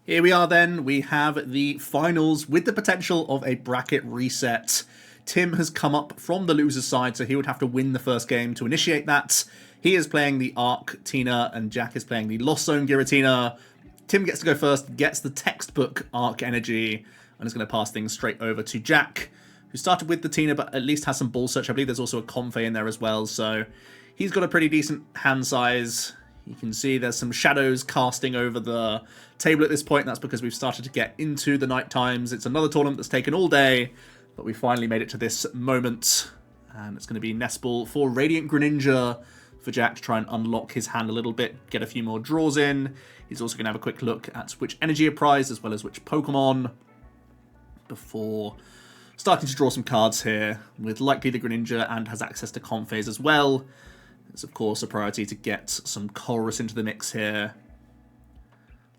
Here we are then, we have the finals with the potential of a bracket reset. Tim has come up from the loser's side, so he would have to win the first game to initiate that. He is playing the Arc Tina, and Jack is playing the Lost Zone Giratina. Tim gets to go first, gets the textbook Arc Energy, and is going to pass things straight over to Jack, who started with the Tina, but at least has some ball search. I believe there's also a Confei in there as well, so he's got a pretty decent hand size. You can see there's some shadows casting over the table at this point. That's because we've started to get into the night times. It's another tournament that's taken all day, but we finally made it to this moment. And it's going to be Nest Ball for Radiant Greninja for Jack to try and unlock his hand a little bit, get a few more draws in. He's also going to have a quick look at which energy are prized as well as which Pokemon before starting to draw some cards here with likely the Greninja, and has access to Confeis as well. It's, of course, a priority to get some Colress into the mix here.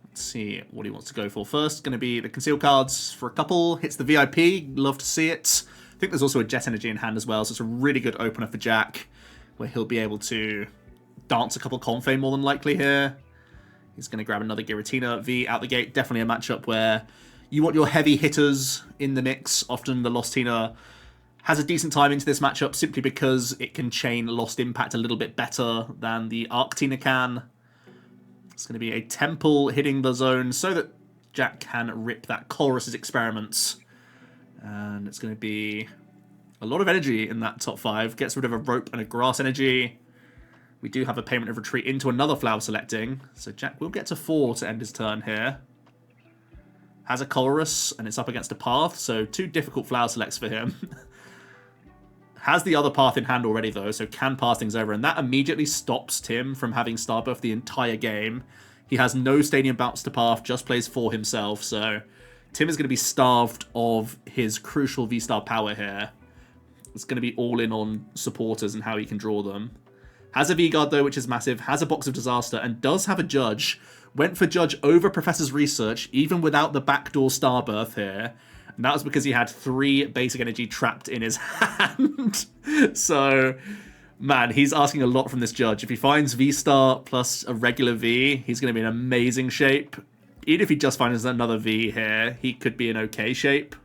Let's see what he wants to go for first. Going to be the conceal cards for a couple. Hits the VIP. Love to see it. I think there's also a Jet Energy in hand as well, so it's a really good opener for Jack, where he'll be able to dance a couple Confei more than likely here. He's going to grab another Giratina V out the gate. Definitely a matchup where you want your heavy hitters in the mix. Often the Lost Tina has a decent time into this matchup simply because it can chain Lost Impact a little bit better than the Arc Tina can. It's going to be a Temple hitting the zone so that Jack can rip that Colress's Experiments. And it's going to be a lot of energy in that top 5. Gets rid of a Rope and a Grass Energy. We do have a Payment of Retreat into another Flower Selecting. So Jack will get to 4 to end his turn here. Has a Colress, and it's up against a Path, so 2 difficult Flower Selects for him. Has the other Path in hand already, though, so can pass things over. And that immediately stops Tim from having Star Buff the entire game. He has no Stadium Bounce to Path, just plays for himself. So Tim is going to be starved of his crucial V-Star power here. It's going to be all in on supporters and how he can draw them. Has a V-Guard, though, which is massive. Has a Box of Disaster, and does have a Judge. Went for Judge over Professor's Research, even without the backdoor Star Birth here. And that was because he had 3 basic energy trapped in his hand. So, man, he's asking a lot from this Judge. If he finds V-Star plus a regular V, he's going to be in amazing shape. Even if he just finds another V here, he could be in okay shape.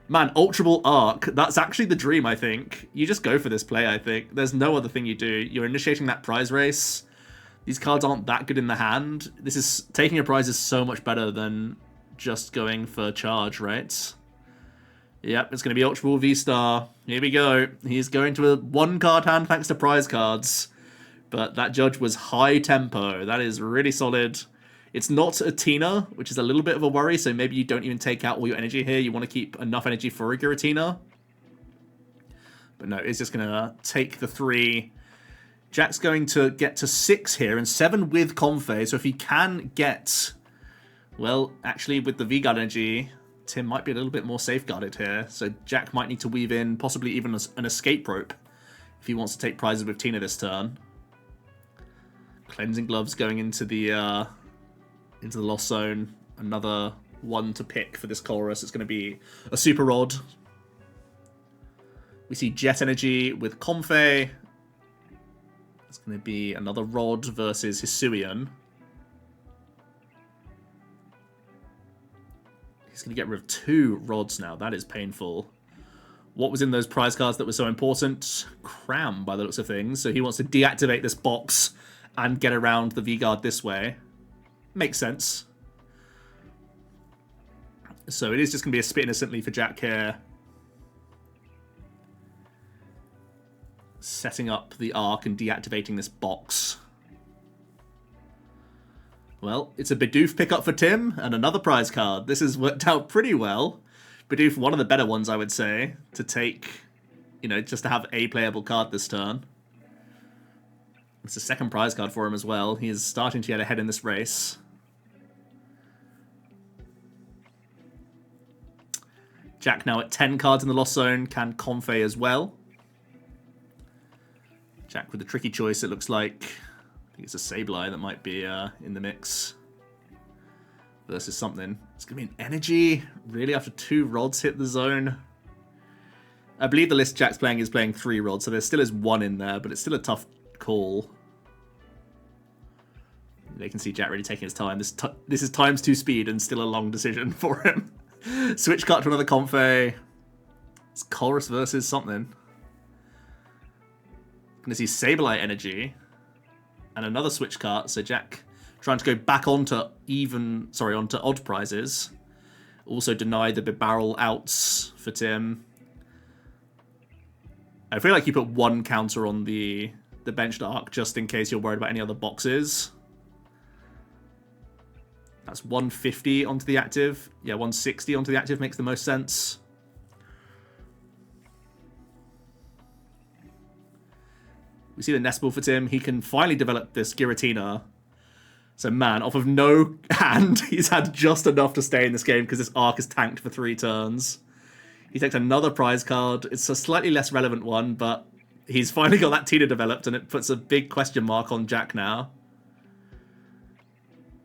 Man, Ultra Ball Arc, that's actually the dream, I think. You just go for this play, I think. There's no other thing you do. You're initiating that prize race. These cards aren't that good in the hand. Taking a prize is so much better than just going for charge, right? Yep, it's going to be Ultra Ball V-Star. Here we go. He's going to a 1-card hand thanks to prize cards. But that Judge was high tempo. That is really solid. It's not a Tina, which is a little bit of a worry, so maybe you don't even take out all your energy here. You want to keep enough energy for a Giratina. But no, it's just going to take the 3. Jack's going to get to 6 here, and 7 with Confei, so if he can get... Well, actually, with the V-Guard energy, Tim might be a little bit more safeguarded here, so Jack might need to weave in possibly even an escape rope if he wants to take prizes with Tina this turn. Cleansing Gloves going into the Lost Zone. Another one to pick for this Colress. It's going to be a Super Rod. We see Jet Energy with Confei. It's going to be another Rod versus Hisuian. He's going to get rid of 2 Rods now. That is painful. What was in those prize cards that was so important? Cram, by the looks of things. So he wants to deactivate this box and get around the V-Guard this way. Makes sense. So it is just going to be a Spit Innocently for Jack here. Setting up the Arc and deactivating this box. Well, it's a Bidoof pickup for Tim, and another prize card. This has worked out pretty well. Bidoof, one of the better ones, I would say, to take, just to have a playable card this turn. It's a second prize card for him as well. He is starting to get ahead in this race. Jack now at 10 cards in the Lost Zone, can Confei as well. Jack with a tricky choice, it looks like. I think it's a Sableye that might be in the mix. Versus something. It's going to be an Energy. Really, after 2 Rods hit the zone? I believe the list Jack's playing is playing 3 Rods, so there still is 1 in there, but it's still a tough call. They can see Jack really taking his time. This is times 2 speed and still a long decision for him. Switch cut to another Comfey. It's Colress versus something. Gonna see Sableye Energy. And another switch cut, so Jack trying to go back onto onto odd prizes. Also deny the barrel outs for Tim. I feel like you put one counter on the benched arc just in case you're worried about any other boxes. That's 150 onto the active. Yeah, 160 onto the active makes the most sense. We see the nest ball for Tim. He can finally develop this Giratina. So man, off of no hand, he's had just enough to stay in this game because this arc is tanked for 3 turns. He takes another prize card. It's a slightly less relevant one, but he's finally got that Tina developed, and it puts a big question mark on Jack now.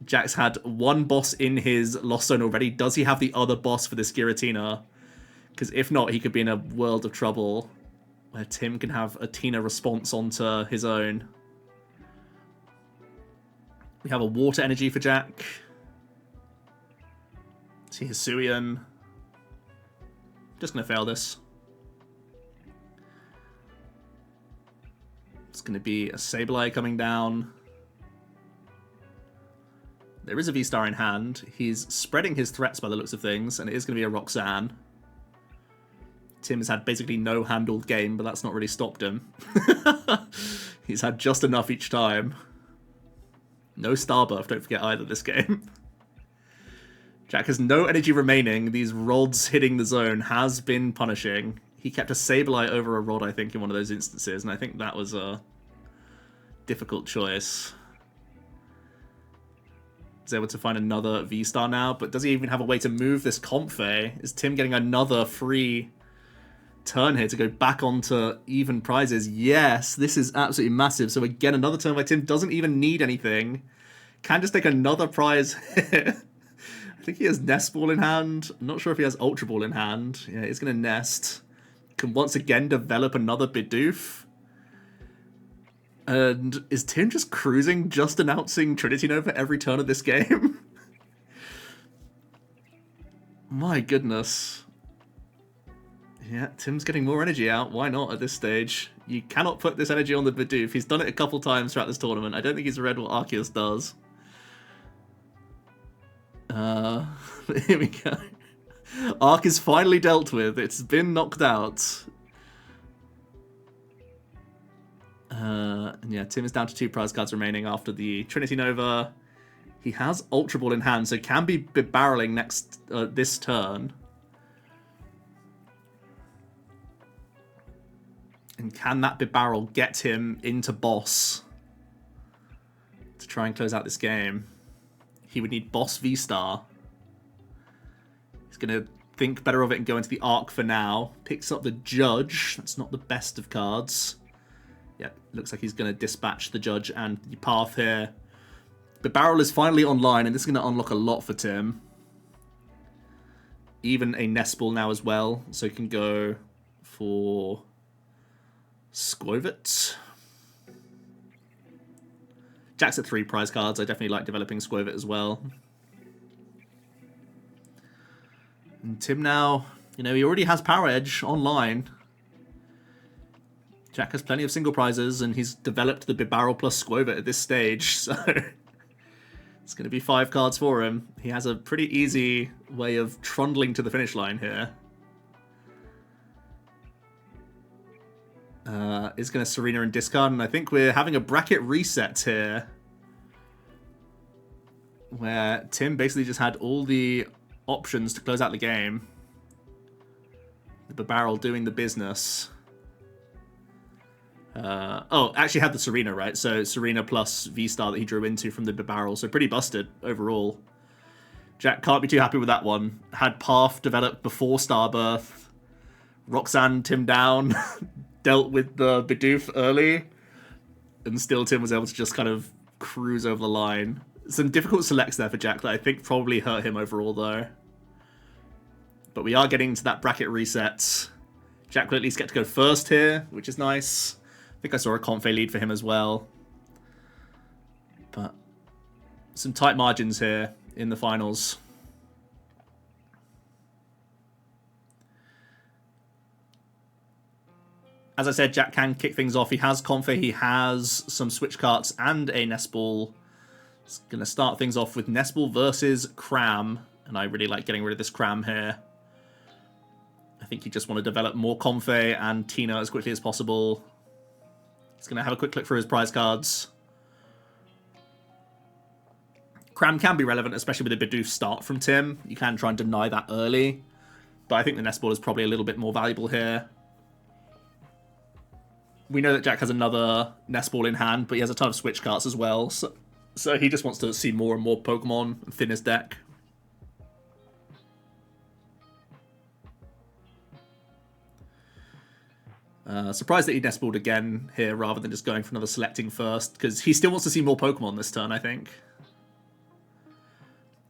Jack's had one boss in his Lost Zone already. Does he have the other boss for this Giratina? Because if not, he could be in a world of trouble where Tim can have a Tina response onto his own. We have a water energy for Jack. See Hisuian. Just going to fail this. It's going to be a Sableye coming down. There is a V-Star in hand. He's spreading his threats by the looks of things, and it is going to be a Roxanne. Tim has had basically no handled game, but that's not really stopped him. He's had just enough each time. No Starbuff, don't forget either this game. Jack has no energy remaining. These rods hitting the zone has been punishing. He kept a Sableye over a rod, I think, in one of those instances, and I think that was a difficult choice. He's able to find another V-Star now, but does he even have a way to move this Comfey? Is Tim getting another free turn here to go back onto even prizes? Yes, this is absolutely massive. So again, another turn by Tim. Doesn't even need anything. Can just take another prize here. I think he has Nest Ball in hand. I'm not sure if he has Ultra Ball in hand. Yeah, he's going to Nest. Can once again develop another Bidoof. And is Tim just cruising, just announcing Trinity Nova every turn of this game? My goodness. Yeah, Tim's getting more energy out. Why not at this stage? You cannot put this energy on the Bidoof. He's done it a couple times throughout this tournament. I don't think he's read what Arceus does. Here we go. Arc is finally dealt with. It's been knocked out. And yeah, Tim is down to 2 prize cards remaining after the Trinity Nova. He has Ultra Ball in hand, so can be barreling next this turn. And can that barrel get him into boss to try and close out this game? He would need boss V-Star. He's going to think better of it and go into the Arc for now. Picks up the Judge. That's not the best of cards. Yeah, looks like he's going to dispatch the Judge and the Path here. The barrel is finally online, and this is going to unlock a lot for Tim. Even a Nest Ball now as well, so he can go for Squovit. Jack's at 3 prize cards. I definitely like developing Squovit as well. And Tim now, you know, he already has Power Edge online. Jack has plenty of single prizes, and he's developed the Bibarrel plus Squovit at this stage, so it's going to be 5 cards for him. He has a pretty easy way of trundling to the finish line here. Is going to Serena and discard, and I think we're having a bracket reset here, where Tim basically just had all the options to close out the game. The Bibarrel doing the business. Oh, actually had the Serena, right? So Serena plus V-Star that he drew into from the Bibarrel, so pretty busted overall. Jack can't be too happy with that one. Had Path developed before Starbirth. Roxanne Tim down. Dealt with the Bidoof early. And still Tim was able to just kind of cruise over the line. Some difficult selects there for Jack that I think probably hurt him overall, though. But we are getting to that bracket reset. Jack will at least get to go first here, which is nice. I think I saw a Comfey lead for him as well. But Some tight margins here in the finals. As I said, Jack can kick things off. He has Confe, he has some switch carts and a Nest Ball. It's going to start things off with Nest Ball versus Cram. And I really like getting rid of this Cram here. I think you just want to develop more Confe and Tina as quickly as possible. He's going to have a quick look for his prize cards. Cram can be relevant, especially with a Bidoof start from Tim. You can try and deny that early. But I think the Nest Ball is probably a little bit more valuable here. We know that Jack has another Nest Ball in hand, but he has a ton of switch carts as well. So he just wants to see more and more Pokemon and thin his deck. Surprised that he Nest Balled again here rather than just going for another selecting first, because he still wants to see more Pokemon this turn, I think.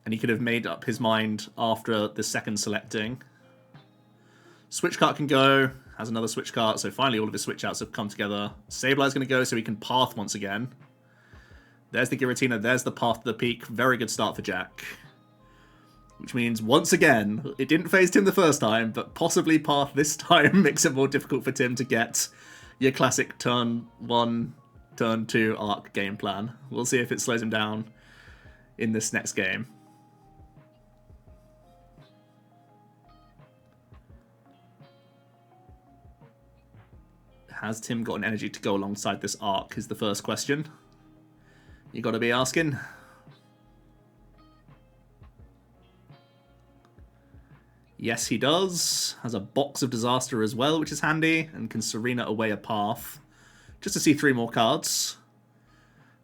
And he could have made up his mind after the second selecting. Switch cart can go. Has another switch cart, so finally all of his switch outs have come together. Sableye's going to go so he can path once again. There's the Giratina, there's the path to the peak. Very good start for Jack. Which means, once again, it didn't phase Tim the first time, but possibly path this time makes it more difficult for Tim to get your classic turn 1, turn 2 arc game plan. We'll see if it slows him down in this next game. Has Tim got an energy to go alongside this arc is the first question you got to be asking. Yes, he does. Has a box of disaster as well, which is handy, and can Serena away a path just to see 3 more cards.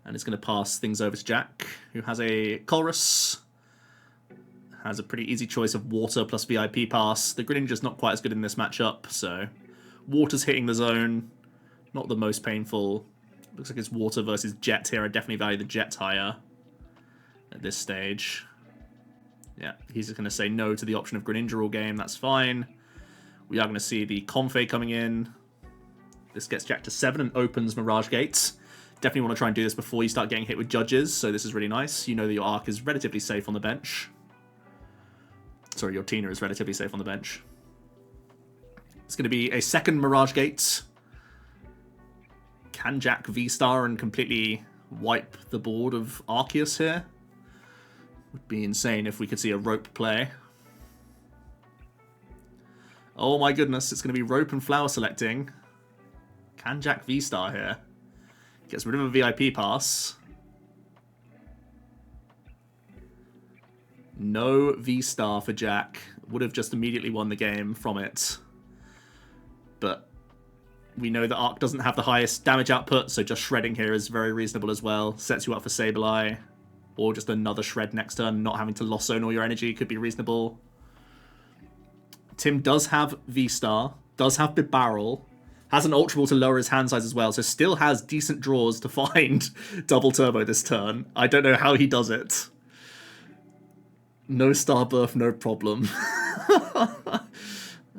And it's going to pass things over to Jack, who has a Colrus. Has a pretty easy choice of Water plus VIP pass. The Greninja's not quite as good in this matchup, so Water's hitting the zone. Not the most painful. Looks like it's Water versus Jet here. I definitely value the Jet higher at this stage. Yeah, he's just going to say no to the option of Greninja all game. That's fine. We are going to see the Confe coming in. This gets Jack to 7 and opens Mirage Gates. Definitely want to try and do this before you start getting hit with judges, so this is really nice. You know that your Arc is relatively safe on the bench. Sorry, your Tina is relatively safe on the bench. It's going to be a second Mirage Gate. Can Jack V-Star and completely wipe the board of Arceus here? Would be insane if we could see a rope play. Oh my goodness, it's going to be rope and flower selecting. Can Jack V-Star here? Gets rid of a VIP pass. No V-Star for Jack. Would have just immediately won the game from it. But we know that Arc doesn't have the highest damage output, so just shredding here is very reasonable as well. Sets you up for Sableye. Or just another shred next turn, not having to loss zone all your energy could be reasonable. Tim does have V-Star, does have Big Barrel, has an Ultra Ball to lower his hand size as well, so still has decent draws to find Double Turbo this turn. I don't know how he does it. No Star Birth, no problem.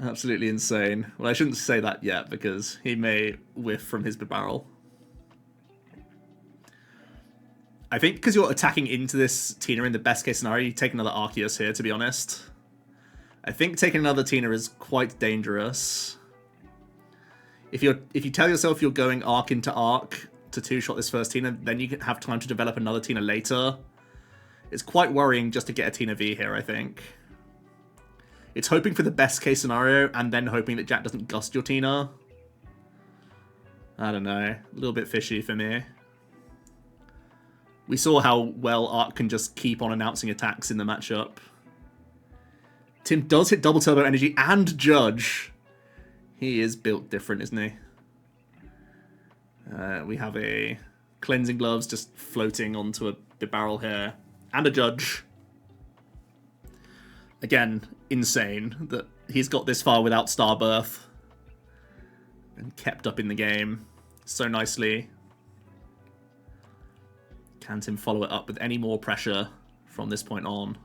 Absolutely insane. Well, I shouldn't say that yet, because he may whiff from his Big Barrel. I think because you're attacking into this Tina in the best case scenario, you take another Arceus here, to be honest. I think taking another Tina is quite dangerous. If you tell yourself you're going Arc into Arc to 2-shot this first Tina, then you can have time to develop another Tina later. It's quite worrying just to get a Tina V here, I think. It's hoping for the best case scenario and then hoping that Jack doesn't gust your Tina. I don't know. A little bit fishy for me. We saw how well Arc can just keep on announcing attacks in the matchup. Tim does hit Double Turbo Energy and Judge. He is built different, isn't he? We have a Cleansing Gloves just floating onto a big barrel here. And a Judge. Again, insane that he's got this far without Starbirth. And kept up in the game so nicely. Can Tim follow it up with any more pressure from this point on?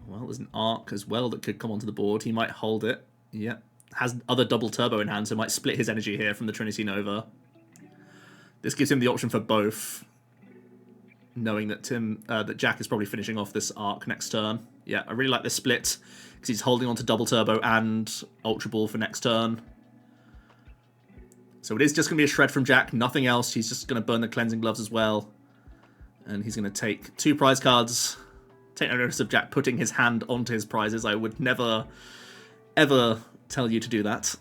Well, there's an Arc as well that could come onto the board. He might hold it. Yep. Has other Double Turbo in hand, so might split his energy here from the Trinity Nova. This gives him the option for both. knowing that that Jack is probably finishing off this arc next turn. Yeah, I really like this split because he's holding on to double turbo and Ultra Ball for next turn. So it is just going to be a shred from Jack, nothing else. He's just going to burn the cleansing gloves as well. And he's going to take 2 prize cards. Take no notice of Jack putting his hand onto his prizes. I would never, ever tell you to do that.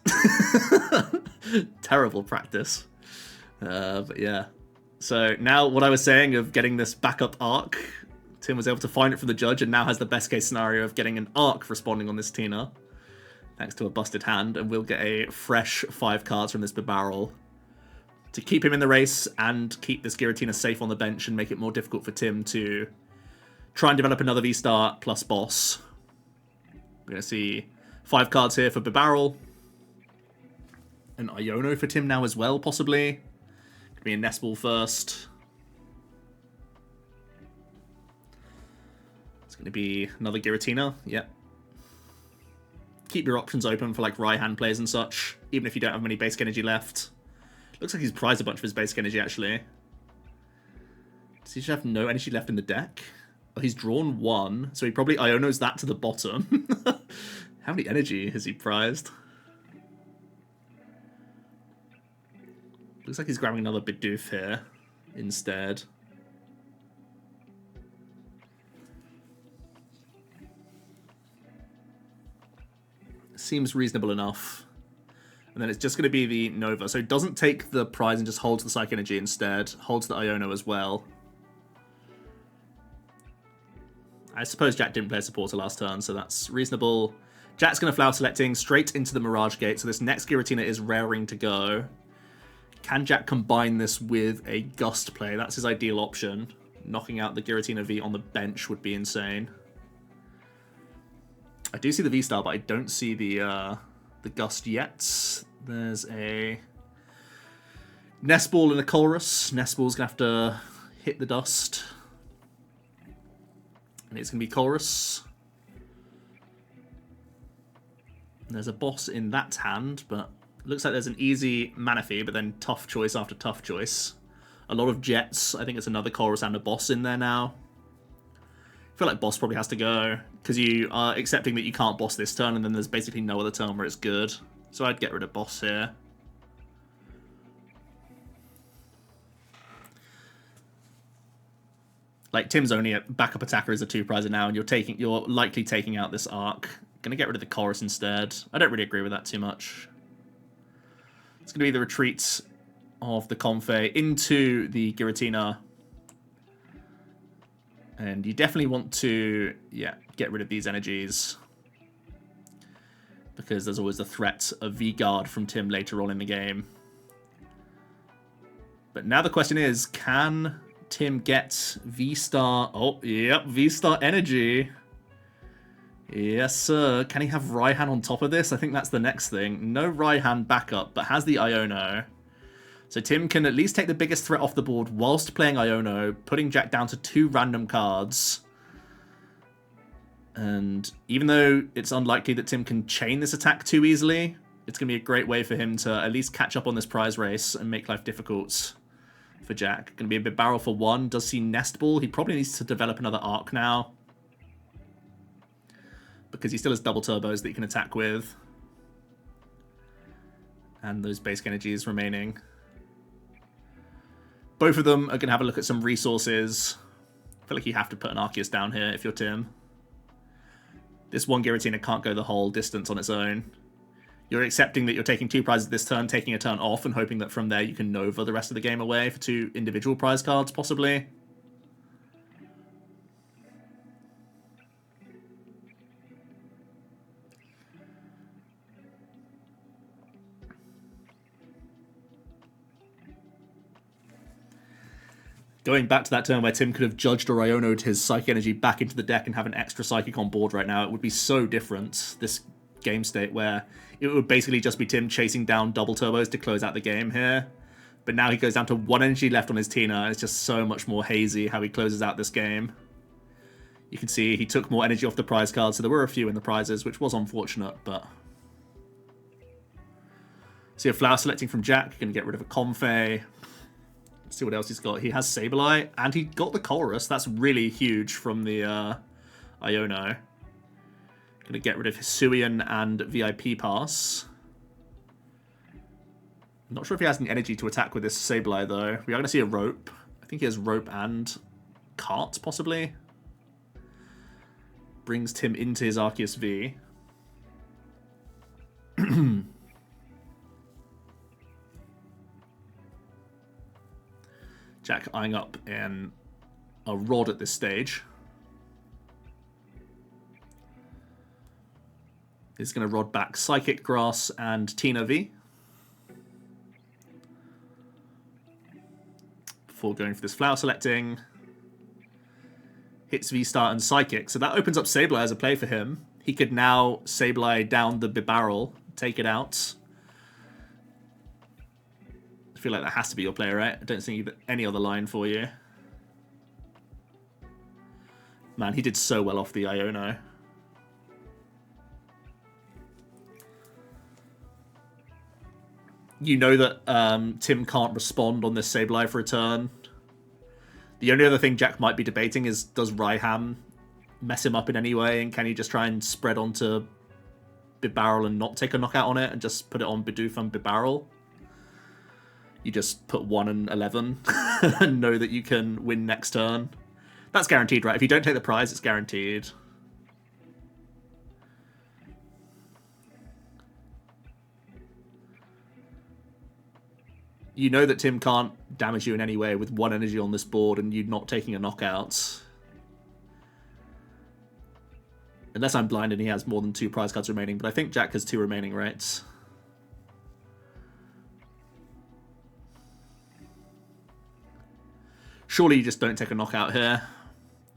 Terrible practice. But yeah. So now what I was saying of getting this backup arc, Tim was able to find it from the judge and now has the best case scenario of getting an arc responding on this Tina. Thanks to a busted hand, and we'll get a fresh 5 cards from this barrel to keep him in the race and keep this Giratina safe on the bench and make it more difficult for Tim to try and develop another V-Star plus boss. We're going to see 5 cards here for barrel. An Iono for Tim now as well, possibly. Could be a Nest Ball first. It's going to be another Giratina, yep. Keep your options open for like Raihan plays and such, even if you don't have many basic energy left. Looks like he's prized a bunch of his basic energy actually. Does he just have no energy left in the deck? Oh, he's drawn 1, so he probably Ionos that to the bottom. How many energy has he prized? Looks like he's grabbing another Bidoof here instead. Seems reasonable enough. And then it's just going to be the Nova. So it doesn't take the prize and just holds the Psych Energy instead. Holds the Iono as well. I suppose Jack didn't play a supporter last turn, so that's reasonable. Jack's going to Flower Selecting straight into the Mirage Gate. So this next Giratina is raring to go. Can Jack combine this with a Gust play? That's his ideal option. Knocking out the Giratina V on the bench would be insane. I do see the V-Star, but I don't see the Gust yet. There's a Nest Ball and a Colrus. Nest Ball's going to have to hit the dust. And it's going to be Colrus. And there's a boss in that hand, but it looks like there's an easy Manaphy, but then tough choice after tough choice. A lot of Jets. I think it's another Colrus and a boss in there now. I feel like boss probably has to go, because you are accepting that you can't boss this turn, and then there's basically no other turn where it's good. So I'd get rid of boss here. Like, Tim's only a backup attacker as a 2-prizer now, and you're likely taking out this arc. Gonna get rid of the chorus instead. I don't really agree with that too much. It's gonna be the retreat of the Confei into the Giratina. And you definitely want to, yeah, get rid of these energies. Because there's always the threat of V-Guard from Tim later on in the game. But now the question is, can Tim get V-Star? Oh, yep, V-Star energy. Yes, sir. Can he have Raihan on top of this? I think that's the next thing. No Raihan backup, but has the Iono. So Tim can at least take the biggest threat off the board whilst playing Iono, putting Jack down to 2 random cards. And even though it's unlikely that Tim can chain this attack too easily, it's going to be a great way for him to at least catch up on this prize race and make life difficult for Jack. Going to be a bit barrel for 1. Does he Nest Ball? He probably needs to develop another arc now, because he still has double turbos that he can attack with. And those basic energies remaining. Both of them are going to have a look at some resources. I feel like you have to put an Arceus down here if you're Tim. This one Giratina can't go the whole distance on its own. You're accepting that you're taking 2 prizes this turn, taking a turn off, and hoping that from there you can Nova the rest of the game away for 2 individual prize cards, possibly. Going back to that turn where Tim could have judged or Iono'd his Psychic Energy back into the deck and have an extra Psychic on board right now, it would be so different, this game state, where it would basically just be Tim chasing down double turbos to close out the game here. But now he goes down to 1 energy left on his Tina, and it's just so much more hazy how he closes out this game. You can see he took more energy off the prize card, so there were a few in the prizes, which was unfortunate, but... So you're Flower Selecting from Jack, you're going to get rid of a Confei. Let's see what else he's got. He has Sableye, and he got the Chorus. That's really huge from the Iono. Gonna get rid of Hisuian and VIP Pass. Not sure if he has any energy to attack with this Sableye, though. We are going to see a Rope. I think he has Rope and Cart, possibly. Brings Tim into his Arceus V. Jack eyeing up in a Rod at this stage. He's going to Rod back Psychic Grass and Tina V. Before going for this Flower Selecting. Hits V-Star and Psychic. So that opens up Sableye as a play for him. He could now Sableye down the Bibarel, take it out. I feel like that has to be your play, right? I don't see any other line for you. Man, he did so well off the Iono. You know that Tim can't respond on this Sableye for a turn. The only other thing Jack might be debating is, does Raihan mess him up in any way? And can he just try and spread onto Bibarel and not take a knockout on it and just put it on Bidoof and Bibarel? You just put 1 and 11 and know that you can win next turn. That's guaranteed, right? If you don't take the prize, it's guaranteed. You know that Tim can't damage you in any way with 1 energy on this board and you not taking a knockout. Unless I'm blind and he has more than 2 prize cards remaining, but I think Jack has 2 remaining, right? Surely you just don't take a knockout here.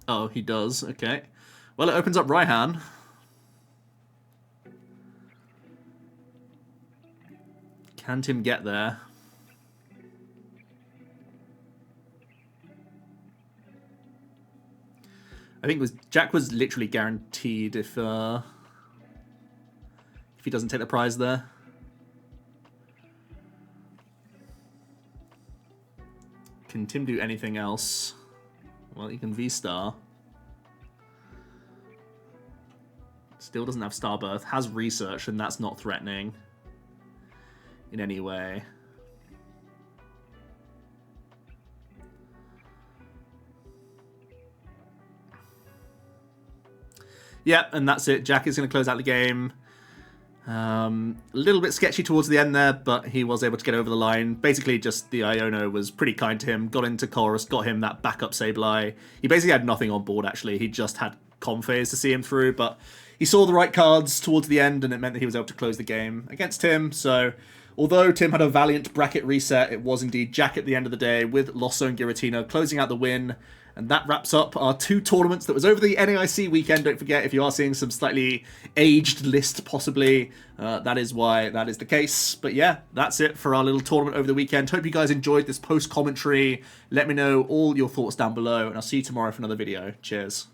Oh, he does. Okay. Well, it opens up Raihan. Can Tim get there? I think Jack was literally guaranteed if he doesn't take the prize there. Can Tim do anything else? Well, he can V-Star. Still doesn't have Starbirth. Has Research, and that's not threatening in any way. Yeah, and that's it. Jack is going to close out the game. A little bit sketchy towards the end there, but he was able to get over the line. Basically, just the Iono was pretty kind to him. Got into Chorus, got him that backup Sableye. He basically had nothing on board, actually. He just had Comphase to see him through, but he saw the right cards towards the end, and it meant that he was able to close the game against Tim. So, although Tim had a valiant bracket reset, it was indeed Jack at the end of the day with Lost Zone Giratina closing out the win. And that wraps up our 2 tournaments that was over the NAIC weekend. Don't forget, if you are seeing some slightly aged list, possibly, that is why that is the case. But yeah, that's it for our little tournament over the weekend. Hope you guys enjoyed this post-commentary. Let me know all your thoughts down below, and I'll see you tomorrow for another video. Cheers.